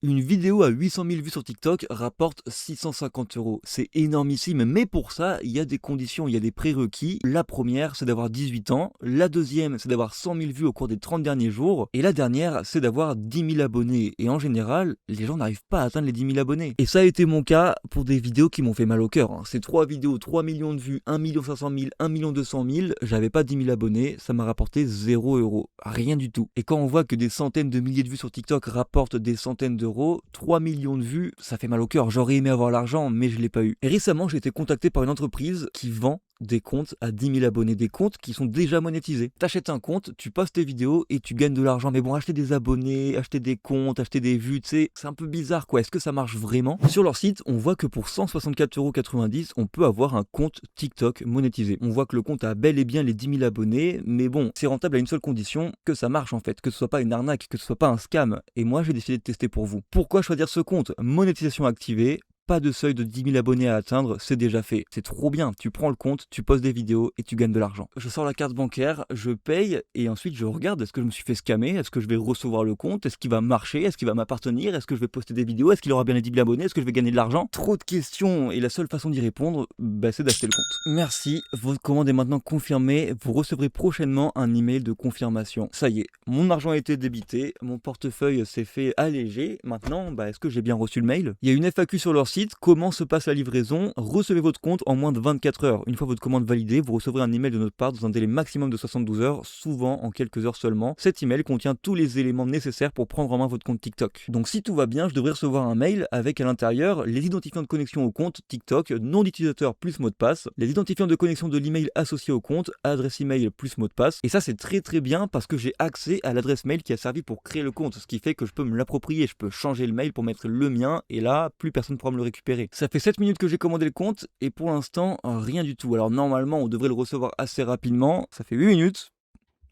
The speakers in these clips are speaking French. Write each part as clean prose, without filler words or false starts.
Une vidéo à 800 000 vues sur TikTok rapporte 650 €. C'est énormissime, mais pour ça, il y a des conditions, il y a des prérequis. La première, c'est d'avoir 18 ans. La deuxième, c'est d'avoir 100 000 vues au cours des 30 derniers jours. Et la dernière, c'est d'avoir 10 000 abonnés. Et en général, les gens n'arrivent pas à atteindre les 10 000 abonnés. Et ça a été mon cas pour des vidéos qui m'ont fait mal au cœur. Ces 3 vidéos, 3 millions de vues, 1 500 000, 1 200 000, j'avais pas 10 000 abonnés, ça m'a rapporté 0 €. Rien du tout. Et quand on voit que des centaines de milliers de vues sur TikTok rapportent des centaines d'euros, 3 millions de vues, ça fait mal au cœur. J'aurais aimé avoir l'argent, mais je l'ai pas eu. Et récemment, j'ai été contacté par une entreprise qui vend des comptes à 10 000 abonnés, des comptes qui sont déjà monétisés. T'achètes un compte, tu postes tes vidéos et tu gagnes de l'argent. Mais bon, acheter des abonnés, acheter des comptes, acheter des vues, tu sais, c'est un peu bizarre quoi. Est-ce que ça marche vraiment? Sur leur site, on voit que pour 164,90 €, on peut avoir un compte TikTok monétisé. On voit que le compte a bel et bien les 10 000 abonnés, mais bon, c'est rentable à une seule condition, que ça marche en fait, que ce soit pas une arnaque, que ce soit pas un scam. Et moi, j'ai décidé de tester pour vous. Pourquoi choisir ce compte? Monétisation activée. Pas de seuil de 10 000 abonnés à atteindre, c'est déjà fait. C'est trop bien, tu prends le compte, tu postes des vidéos et tu gagnes de l'argent. Je sors la carte bancaire, je paye et ensuite je regarde, est-ce que je me suis fait scammer? Est-ce que je vais recevoir le compte? Est-ce qu'il va marcher? Est-ce qu'il va m'appartenir? Est-ce que je vais poster des vidéos? Est-ce qu'il aura bien les 10 000 abonnés? Est-ce que je vais gagner de l'argent? Trop de questions et la seule façon d'y répondre, c'est d'acheter le compte. Merci, votre commande est maintenant confirmée, vous recevrez prochainement un email de confirmation. Ça y est, mon argent a été débité, mon portefeuille s'est fait alléger. Maintenant, est-ce que j'ai bien reçu le mail? Il y a une FAQ sur leur site, comment se passe la livraison? Recevez votre compte en moins de 24 heures. Une fois votre commande validée, vous recevrez un email de notre part dans un délai maximum de 72 heures, souvent en quelques heures seulement. Cet email contient tous les éléments nécessaires pour prendre en main votre compte TikTok. Donc si tout va bien, je devrais recevoir un mail avec à l'intérieur les identifiants de connexion au compte TikTok, nom d'utilisateur plus mot de passe, les identifiants de connexion de l'email associé au compte, adresse email plus mot de passe. Et ça c'est très bien parce que j'ai accès à l'adresse mail qui a servi pour créer le compte, ce qui fait que je peux me l'approprier, je peux changer le mail pour mettre le mien et là, plus personne ne pourra me le récupérer. Ça fait 7 minutes que j'ai commandé le compte et pour l'instant, rien du tout. Alors normalement, on devrait le recevoir assez rapidement. Ça fait 8 minutes.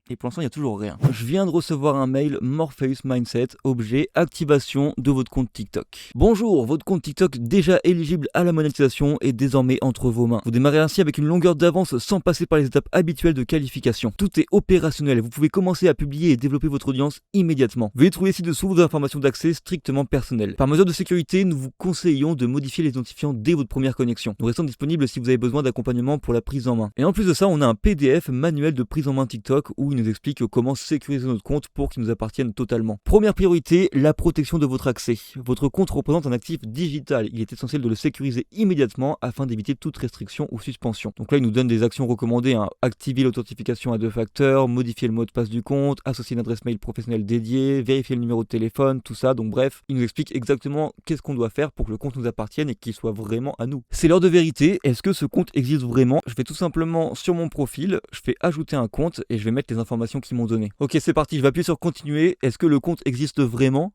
Et pour l'instant, il n'y a toujours rien. Je viens de recevoir un mail Morpheus Mindset, objet activation de votre compte TikTok. Bonjour, votre compte TikTok déjà éligible à la monétisation est désormais entre vos mains. Vous démarrez ainsi avec une longueur d'avance sans passer par les étapes habituelles de qualification. Tout est opérationnel, vous pouvez commencer à publier et développer votre audience immédiatement. Veuillez trouver ci-dessous vos informations d'accès strictement personnelles. Par mesure de sécurité, nous vous conseillons de modifier les identifiants dès votre première connexion. Nous restons disponibles si vous avez besoin d'accompagnement pour la prise en main. Et en plus de ça, on a un PDF manuel de prise en main TikTok où il nous explique comment sécuriser notre compte pour qu'il nous appartienne totalement. Première priorité, la protection de votre accès. Votre compte représente un actif digital. Il est essentiel de le sécuriser immédiatement afin d'éviter toute restriction ou suspension. Donc là, il nous donne des actions recommandées. Activer l'authentification à 2 facteurs, modifier le mot de passe du compte, associer une adresse mail professionnelle dédiée, vérifier le numéro de téléphone, tout ça. Donc bref, il nous explique exactement qu'est-ce qu'on doit faire pour que le compte nous appartienne et qu'il soit vraiment à nous. C'est l'heure de vérité. Est-ce que ce compte existe vraiment? Je vais tout simplement sur mon profil, je fais ajouter un compte et je vais mettre les informations qu'ils m'ont donné. Ok, c'est parti, je vais appuyer sur continuer. Est-ce que le compte existe vraiment?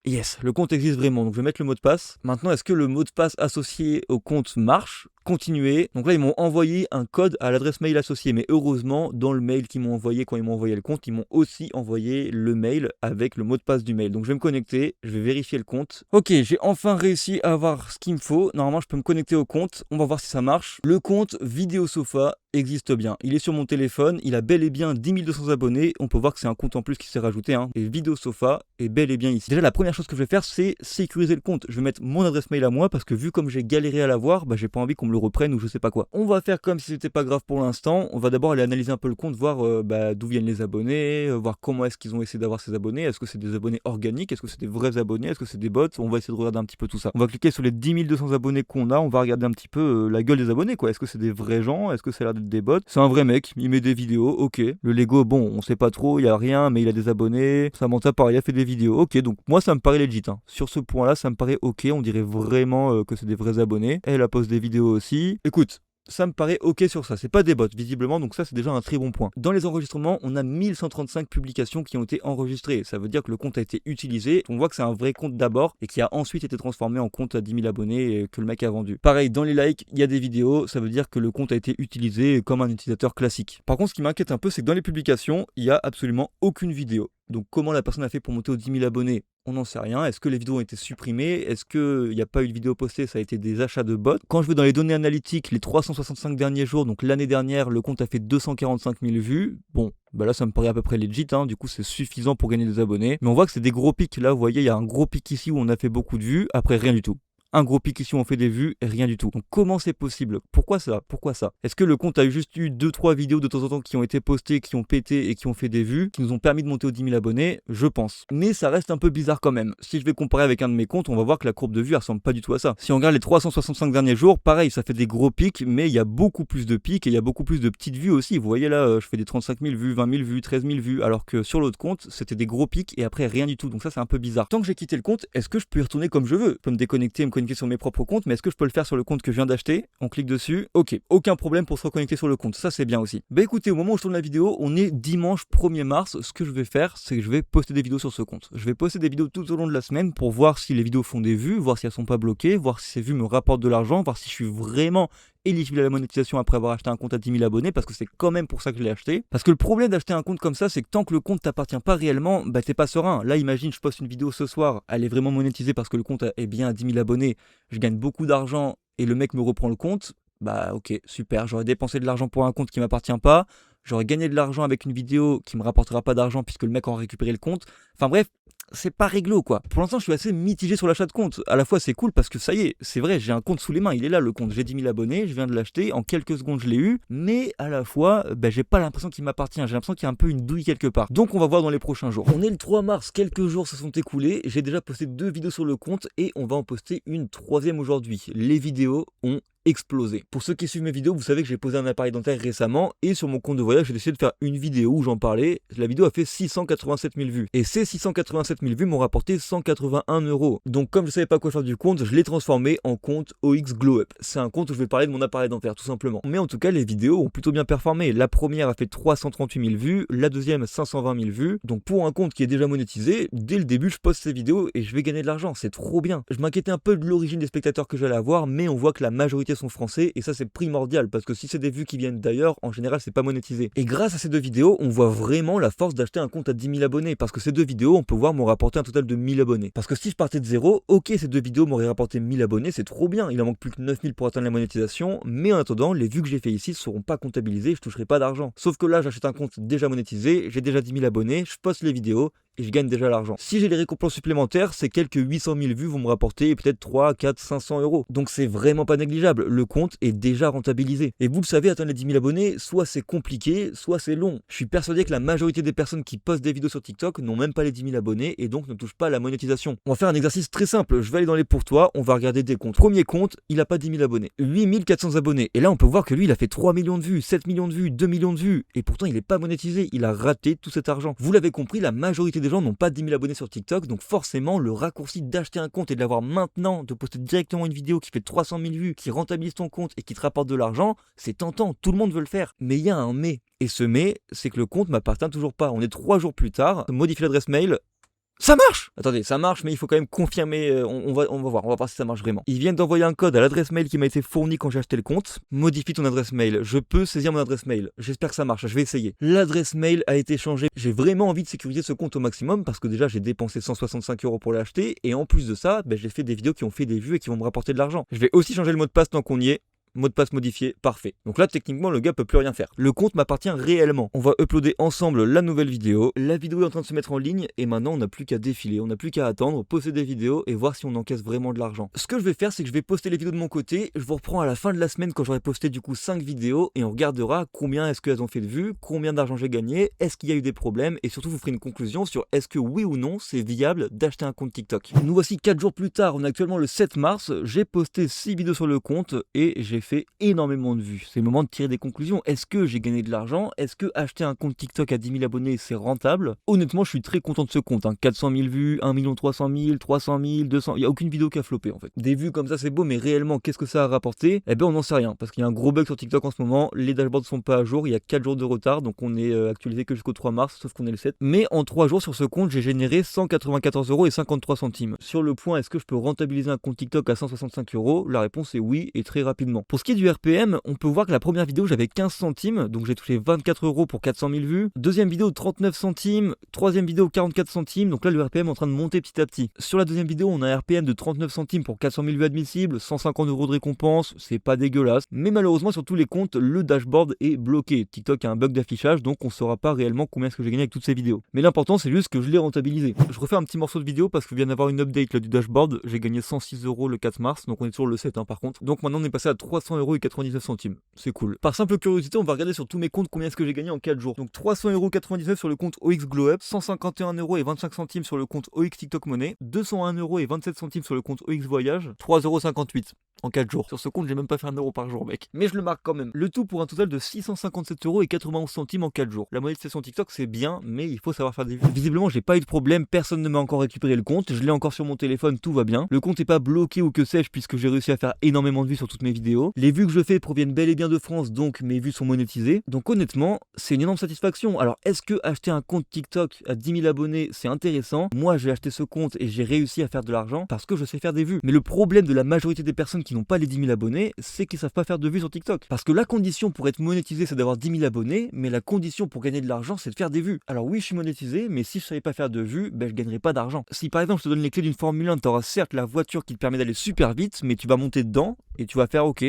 Yes, le compte existe vraiment, donc je vais mettre le mot de passe. Maintenant, est-ce que le mot de passe associé au compte marche? Continuer. Donc là, ils m'ont envoyé un code à l'adresse mail associée, mais heureusement, dans le mail qu'ils m'ont envoyé quand ils m'ont envoyé le compte, ils m'ont aussi envoyé le mail avec le mot de passe du mail. Donc je vais me connecter, je vais vérifier le compte. Ok, j'ai enfin réussi à avoir ce qu'il me faut. Normalement, je peux me connecter au compte. On va voir si ça marche. Le compte Vidéo Sofa existe bien. Il est sur mon téléphone, il a bel et bien 10 200 abonnés. On peut voir que c'est un compte en plus qui s'est rajouté. Et Vidéo Sofa est bel et bien ici. Déjà, la première chose que je vais faire, c'est sécuriser le compte. Je vais mettre mon adresse mail à moi parce que vu comme j'ai galéré à l'avoir, j'ai pas envie qu'on me le reprenne ou je sais pas quoi. On va faire comme si c'était pas grave pour l'instant. On va d'abord aller analyser un peu le compte, voir d'où viennent les abonnés, voir comment est-ce qu'ils ont essayé d'avoir ces abonnés. Est-ce que c'est des abonnés organiques? Est-ce que c'est des vrais abonnés? Est-ce que c'est des bots? On va essayer de regarder un petit peu tout ça. On va cliquer sur les 10 200 abonnés qu'on a. On va regarder un petit peu la gueule des abonnés quoi. Est-ce que c'est des vrais gens? Est-ce que ça a l'air d'être des bots? C'est un vrai mec, il met des vidéos, ok. Le Lego, bon, on sait pas trop, il y a rien, mais il a des abonnés. Samantha, pareil, il a fait des vidéos, ok. Donc moi, ça me paraît legit. Sur ce point-là, ça me paraît ok. On dirait vraiment que c'est des vrais abonnés. Elle poste des vidéos aussi. Écoute, ça me paraît ok sur ça, c'est pas des bots visiblement, donc ça c'est déjà un très bon point. Dans les enregistrements, on a 1135 publications qui ont été enregistrées, ça veut dire que le compte a été utilisé, on voit que c'est un vrai compte d'abord et qui a ensuite été transformé en compte à 10 000 abonnés et que le mec a vendu. Pareil, dans les likes, il y a des vidéos, ça veut dire que le compte a été utilisé comme un utilisateur classique. Par contre, ce qui m'inquiète un peu, c'est que dans les publications, il y a absolument aucune vidéo. Donc comment la personne a fait pour monter aux 10 000 abonnés? On n'en sait rien. Est-ce que les vidéos ont été supprimées? Est-ce qu'il n'y a pas eu de vidéo postée? Ça a été des achats de bots. Quand je vais dans les données analytiques, les 365 derniers jours, donc l'année dernière, le compte a fait 245 000 vues. Bon, bah là ça me paraît à peu près legit, hein. Du coup c'est suffisant pour gagner des abonnés. Mais on voit que c'est des gros pics. Là, vous voyez, il y a un gros pic ici où on a fait beaucoup de vues, après rien du tout. Un gros pic ici où on fait des vues et rien du tout. Donc comment c'est possible? Pourquoi ça? Pourquoi ça? Est-ce que le compte a juste eu 2-3 vidéos de temps en temps qui ont été postées, qui ont pété et qui ont fait des vues, qui nous ont permis de monter aux 10 000 abonnés? Je pense. Mais ça reste un peu bizarre quand même. Si je vais comparer avec un de mes comptes, on va voir que la courbe de vues elle ressemble pas du tout à ça. Si on regarde les 365 derniers jours, pareil, ça fait des gros pics, mais il y a beaucoup plus de pics et il y a beaucoup plus de petites vues aussi. Vous voyez là, je fais des 35 000 vues, 20 000 vues, 13 000 vues, alors que sur l'autre compte, c'était des gros pics et après rien du tout. Donc ça c'est un peu bizarre. Tant que j'ai quitté le compte, est-ce que je peux y retourner comme je veux? Je peux me déconnecter, me connecter sur mes propres comptes, mais est-ce que je peux le faire sur le compte que je viens d'acheter? On clique dessus, ok, aucun problème pour se reconnecter sur le compte, ça c'est bien aussi. Bah écoutez, au moment où je tourne la vidéo, on est dimanche 1er mars, ce que je vais faire, c'est que je vais poster des vidéos sur ce compte. Je vais poster des vidéos tout au long de la semaine pour voir si les vidéos font des vues, voir si elles sont pas bloquées, voir si ces vues me rapportent de l'argent, voir si je suis vraiment éligible à la monétisation après avoir acheté un compte à 10 000 abonnés, parce que c'est quand même pour ça que je l'ai acheté. Parce que le problème d'acheter un compte comme ça, c'est que tant que le compte t'appartient pas réellement, bah t'es pas serein. Là imagine, je poste une vidéo ce soir, elle est vraiment monétisée parce que le compte est bien à 10 000 abonnés, je gagne beaucoup d'argent et le mec me reprend le compte, bah ok, super, j'aurais dépensé de l'argent pour un compte qui m'appartient pas, j'aurais gagné de l'argent avec une vidéo qui me rapportera pas d'argent puisque le mec aura récupéré le compte. Enfin bref, c'est pas réglo quoi. Pour l'instant, je suis assez mitigé sur l'achat de compte. À la fois, c'est cool parce que ça y est, c'est vrai, j'ai un compte sous les mains, il est là le compte. J'ai 10 000 abonnés, je viens de l'acheter, en quelques secondes je l'ai eu, mais à la fois, j'ai pas l'impression qu'il m'appartient. J'ai l'impression qu'il y a un peu une douille quelque part. Donc, on va voir dans les prochains jours. On est le 3 mars, quelques jours se sont écoulés. J'ai déjà posté 2 vidéos sur le compte et on va en poster une 3e aujourd'hui. Les vidéos ont explosé. Pour ceux qui suivent mes vidéos, vous savez que j'ai posé un appareil dentaire récemment et sur mon compte de voyage, j'ai décidé de faire une vidéo où j'en parlais. La vidéo a fait 687 000 vues. Et ces 687 000 vues m'ont rapporté 181 €. Donc comme je savais pas quoi faire du compte, je l'ai transformé en compte OX Glow Up. C'est un compte où je vais parler de mon appareil dentaire tout simplement. Mais en tout cas, les vidéos ont plutôt bien performé. La première a fait 338 000 vues, la deuxième 520 000 vues. Donc pour un compte qui est déjà monétisé, dès le début, je poste ces vidéos et je vais gagner de l'argent. C'est trop bien. Je m'inquiétais un peu de l'origine des spectateurs que j'allais avoir, mais on voit que la majorité sont français et ça c'est primordial parce que si c'est des vues qui viennent d'ailleurs, en général c'est pas monétisé. Et grâce à ces 2 vidéos, on voit vraiment la force d'acheter un compte à 10 000 abonnés parce que ces 2 vidéos, on peut voir m'ont rapporté un total de 1000 abonnés. Parce que si je partais de zéro, ok, ces 2 vidéos m'auraient rapporté 1000 abonnés, c'est trop bien, il en manque plus que 9000 pour atteindre la monétisation, mais en attendant, les vues que j'ai fait ici ne seront pas comptabilisées, je toucherai pas d'argent. Sauf que là, j'achète un compte déjà monétisé, j'ai déjà 10 000 abonnés, je poste les vidéos et je gagne déjà l'argent. Si j'ai les récompenses supplémentaires, c'est quelques 800 000 vues vont me rapporter peut-être 3, 4, 500 €. Donc c'est vraiment pas négligeable, le compte est déjà rentabilisé. Et vous le savez, atteindre les 10 000 abonnés, soit c'est compliqué, soit c'est long. Je suis persuadé que la majorité des personnes qui postent des vidéos sur TikTok n'ont même pas les 10 000 abonnés et donc ne touchent pas à la monétisation. On va faire un exercice très simple, je vais aller dans les pour toi, on va regarder des comptes. Premier compte, il a pas 10 000 abonnés, 8 400 abonnés. Et là on peut voir que lui il a fait 3 millions de vues, 7 millions de vues, 2 millions de vues. Et pourtant il est pas monétisé, il a raté tout cet argent. Vous l'avez compris, la majorité des gens n'ont pas 10 000 abonnés sur TikTok, donc forcément le raccourci d'acheter un compte et de l'avoir maintenant, de poster directement une vidéo qui fait 300 000 vues, qui rentabilise ton compte et qui te rapporte de l'argent, c'est tentant, tout le monde veut le faire. Mais il y a un mais. Et ce mais, c'est que le compte m'appartient toujours pas. On est 3 jours plus tard, modifie l'adresse mail. Ça marche! Attendez, ça marche, mais il faut quand même confirmer, on va voir si ça marche vraiment. Ils viennent d'envoyer un code à l'adresse mail qui m'a été fournie quand j'ai acheté le compte. Modifie ton adresse mail. Je peux saisir mon adresse mail. J'espère que ça marche, je vais essayer. L'adresse mail a été changée. J'ai vraiment envie de sécuriser ce compte au maximum parce que déjà j'ai dépensé 165 € pour l'acheter et en plus de ça, j'ai fait des vidéos qui ont fait des vues et qui vont me rapporter de l'argent. Je vais aussi changer le mot de passe tant qu'on y est. Mot de passe modifié, parfait. Donc là, techniquement, le gars peut plus rien faire. Le compte m'appartient réellement. On va uploader ensemble la nouvelle vidéo. La vidéo est en train de se mettre en ligne et maintenant, on n'a plus qu'à défiler. On n'a plus qu'à attendre, poster des vidéos et voir si on encaisse vraiment de l'argent. Ce que je vais faire, c'est que je vais poster les vidéos de mon côté. Je vous reprends à la fin de la semaine quand j'aurai posté du coup 5 vidéos et on regardera combien est-ce qu'elles ont fait de vues, combien d'argent j'ai gagné, est-ce qu'il y a eu des problèmes et surtout, vous ferez une conclusion sur est-ce que oui ou non, c'est viable d'acheter un compte TikTok. Nous voici 4 jours plus tard. On est actuellement le 7 mars. J'ai posté 6 vidéos sur le compte et j'ai fait énormément de vues. C'est le moment de tirer des conclusions. Est-ce que j'ai gagné de l'argent? Est-ce que acheter un compte TikTok à 10 000 abonnés c'est rentable? Honnêtement, je suis très content de ce compte. 400 000 vues, 1 300 000, 300 000, 200. Il n'y a aucune vidéo qui a floppé en fait. Des vues comme ça c'est beau, mais réellement qu'est-ce que ça a rapporté? Eh ben on n'en sait rien parce qu'il y a un gros bug sur TikTok en ce moment. Les dashboards ne sont pas à jour. Il y a 4 jours de retard donc on est actualisé que jusqu'au 3 mars, sauf qu'on est le 7. Mais en 3 jours sur ce compte, j'ai généré 194 € et 53 centimes. Sur le point, est-ce que je peux rentabiliser un compte TikTok à 165 €? La réponse est oui et très rapidement. Pour ce qui est du RPM, on peut voir que la première vidéo j'avais 15 centimes, donc j'ai touché 24 € pour 400 000 vues. Deuxième vidéo 39 centimes, troisième vidéo 44 centimes, donc là le RPM est en train de monter petit à petit. Sur la deuxième vidéo on a un RPM de 39 centimes pour 400 000 vues admissibles, 150 € de récompense, c'est pas dégueulasse. Mais malheureusement sur tous les comptes, le dashboard est bloqué. TikTok a un bug d'affichage, donc on saura pas réellement combien est-ce que j'ai gagné avec toutes ces vidéos. Mais l'important c'est juste que je l'ai rentabilisé. Je refais un petit morceau de vidéo parce qu'il vient d'avoir une update là, du dashboard. J'ai gagné 106 € le 4 mars, donc on est toujours le 7 par contre. Donc maintenant on est passé à 300,99 €. C'est cool. Par simple curiosité, on va regarder sur tous mes comptes combien est-ce que j'ai gagné en 4 jours. Donc 300,99 € sur le compte OX GlowUp, 151,25 € sur le compte OX TikTok Money, 201,27 € sur le compte OX Voyage, 3,58 € en 4 jours. Sur ce compte, j'ai même pas fait 1 € par jour, mec. Mais je le marque quand même. Le tout pour un total de 657,91 € en 4 jours. La monétisation TikTok, c'est bien, mais il faut savoir faire des vues. Visiblement, j'ai pas eu de problème, personne ne m'a encore récupéré le compte. Je l'ai encore sur mon téléphone, tout va bien. Le compte est pas bloqué ou que sais-je, puisque j'ai réussi à faire énormément de vues sur toutes mes vidéos. Les vues que je fais proviennent bel et bien de France, donc mes vues sont monétisées. Donc honnêtement, c'est une énorme satisfaction. Alors, est-ce que acheter un compte TikTok à 10 000 abonnés, c'est intéressant? Moi, j'ai acheté ce compte et j'ai réussi à faire de l'argent parce que je sais faire des vues. Mais le problème de la majorité des personnes qui n'ont pas les 10 000 abonnés, c'est qu'ils savent pas faire de vues sur TikTok. Parce que la condition pour être monétisé, c'est d'avoir 10 000 abonnés, mais la condition pour gagner de l'argent, c'est de faire des vues. Alors oui, je suis monétisé, mais si je savais pas faire de vues, ben je gagnerais pas d'argent. Si par exemple je te donne les clés d'une Formule 1, tu auras certes la voiture qui te permet d'aller super vite, mais tu vas monter dedans et tu vas faire ok,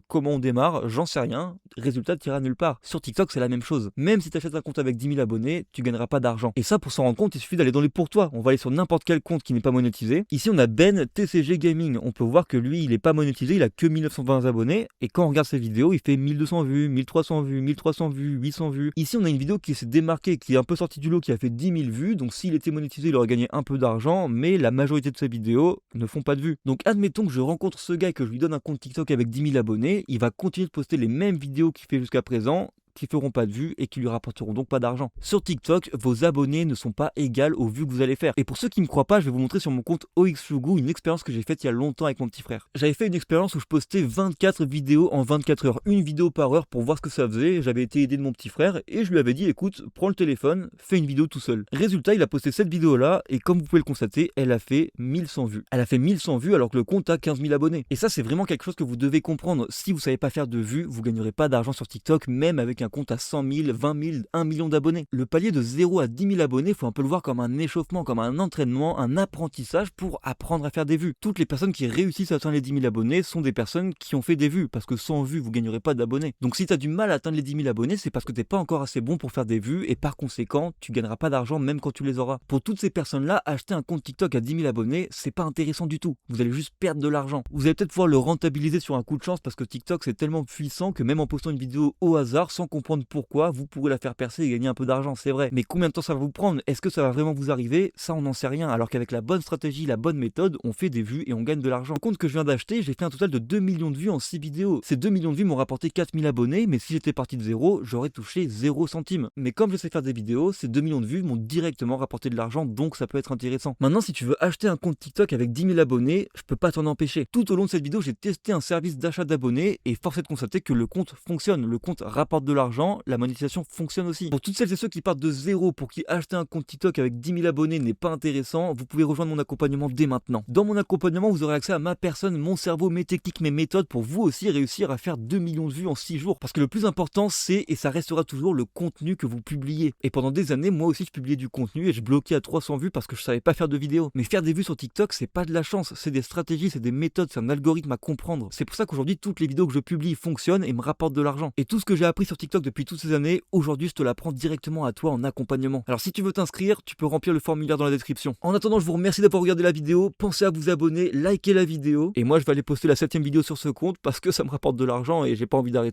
comment on démarre, j'en sais rien, résultat tu iras nulle part. Sur TikTok c'est la même chose. Même si tu achètes un compte avec 10 000 abonnés, tu gagneras pas d'argent. Et ça pour s'en rendre compte, il suffit d'aller dans les pour toi. On va aller sur n'importe quel compte qui n'est pas monétisé. Ici on a Ben TCG Gaming. On peut voir que lui il est pas monétisé, il a que 1920 abonnés. Et quand on regarde ses vidéos, il fait 1200 vues, 1300 vues, 1300 vues, 800 vues. Ici on a une vidéo qui s'est démarquée, qui est un peu sortie du lot, qui a fait 10 000 vues. Donc s'il était monétisé, il aurait gagné un peu d'argent, mais la majorité de ses vidéos ne font pas de vues. Donc admettons que je rencontre ce gars et que je lui donne un compte TikTok avec 10 000 abonnés, il va continuer de poster les mêmes vidéos qu'il fait jusqu'à présent, qui feront pas de vues et qui lui rapporteront donc pas d'argent. Sur TikTok, vos abonnés ne sont pas égales aux vues que vous allez faire. Et pour ceux qui ne me croient pas, je vais vous montrer sur mon compte OXFugu une expérience que j'ai faite il y a longtemps avec mon petit frère. J'avais fait une expérience où je postais 24 vidéos en 24 heures, une vidéo par heure pour voir ce que ça faisait. J'avais été aidé de mon petit frère et je lui avais dit écoute, prends le téléphone, fais une vidéo tout seul. Résultat, il a posté cette vidéo là et comme vous pouvez le constater, elle a fait 1100 vues. Elle a fait 1100 vues alors que le compte a 15 000 abonnés. Et ça, c'est vraiment quelque chose que vous devez comprendre. Si vous savez pas faire de vues, vous gagnerez pas d'argent sur TikTok, même avec un compte à 100 000, 20 000, 1 million d'abonnés. Le palier de 0 à 10 000 abonnés, il faut un peu le voir comme un échauffement, comme un entraînement, un apprentissage pour apprendre à faire des vues. Toutes les personnes qui réussissent à atteindre les 10 000 abonnés sont des personnes qui ont fait des vues, parce que sans vues, vous gagnerez pas d'abonnés. Donc si tu as du mal à atteindre les 10 000 abonnés, c'est parce que t'es pas encore assez bon pour faire des vues, et par conséquent, tu gagneras pas d'argent même quand tu les auras. Pour toutes ces personnes-là, acheter un compte TikTok à 10 000 abonnés, c'est pas intéressant du tout. Vous allez juste perdre de l'argent. Vous allez peut-être pouvoir le rentabiliser sur un coup de chance, parce que TikTok c'est tellement puissant que même en postant une vidéo au hasard, sans comprendre pourquoi, vous pourrez la faire percer et gagner un peu d'argent, c'est vrai. Mais combien de temps ça va vous prendre? Est-ce que ça va vraiment vous arriver? Ça, on n'en sait rien. Alors qu'avec la bonne stratégie, la bonne méthode, on fait des vues et on gagne de l'argent. Le compte que je viens d'acheter, j'ai fait un total de 2 millions de vues en 6 vidéos. Ces 2 millions de vues m'ont rapporté 4000 abonnés, mais si j'étais parti de zéro, j'aurais touché 0 centime. Mais comme je sais faire des vidéos, ces 2 millions de vues m'ont directement rapporté de l'argent, donc ça peut être intéressant. Maintenant, si tu veux acheter un compte TikTok avec 10 000 abonnés, je peux pas t'en empêcher. Tout au long de cette vidéo, j'ai testé un service d'achat d'abonnés et force est de constater que le compte fonctionne. Le compte rapporte de l'argent, la monétisation fonctionne aussi. Pour toutes celles et ceux qui partent de zéro, pour qui acheter un compte TikTok avec 10 000 abonnés n'est pas intéressant, vous pouvez rejoindre mon accompagnement dès maintenant. Dans mon accompagnement, vous aurez accès à ma personne, mon cerveau, mes techniques, mes méthodes pour vous aussi réussir à faire 2 millions de vues en 6 jours. Parce que le plus important, c'est, et ça restera toujours, le contenu que vous publiez. Et pendant des années, moi aussi, je publiais du contenu et je bloquais à 300 vues parce que je savais pas faire de vidéos. Mais faire des vues sur TikTok, c'est pas de la chance, c'est des stratégies, c'est des méthodes, c'est un algorithme à comprendre. C'est pour ça qu'aujourd'hui, toutes les vidéos que je publie fonctionnent et me rapportent de l'argent. Et tout ce que j'ai appris sur TikTok depuis toutes ces années, aujourd'hui, je te l'apprends directement à toi en accompagnement. Alors si tu veux t'inscrire, tu peux remplir le formulaire dans la description. En attendant, je vous remercie d'avoir regardé la vidéo. Pensez à vous abonner, liker la vidéo. Et moi, je vais aller poster la 7e vidéo sur ce compte parce que ça me rapporte de l'argent et j'ai pas envie d'arrêter.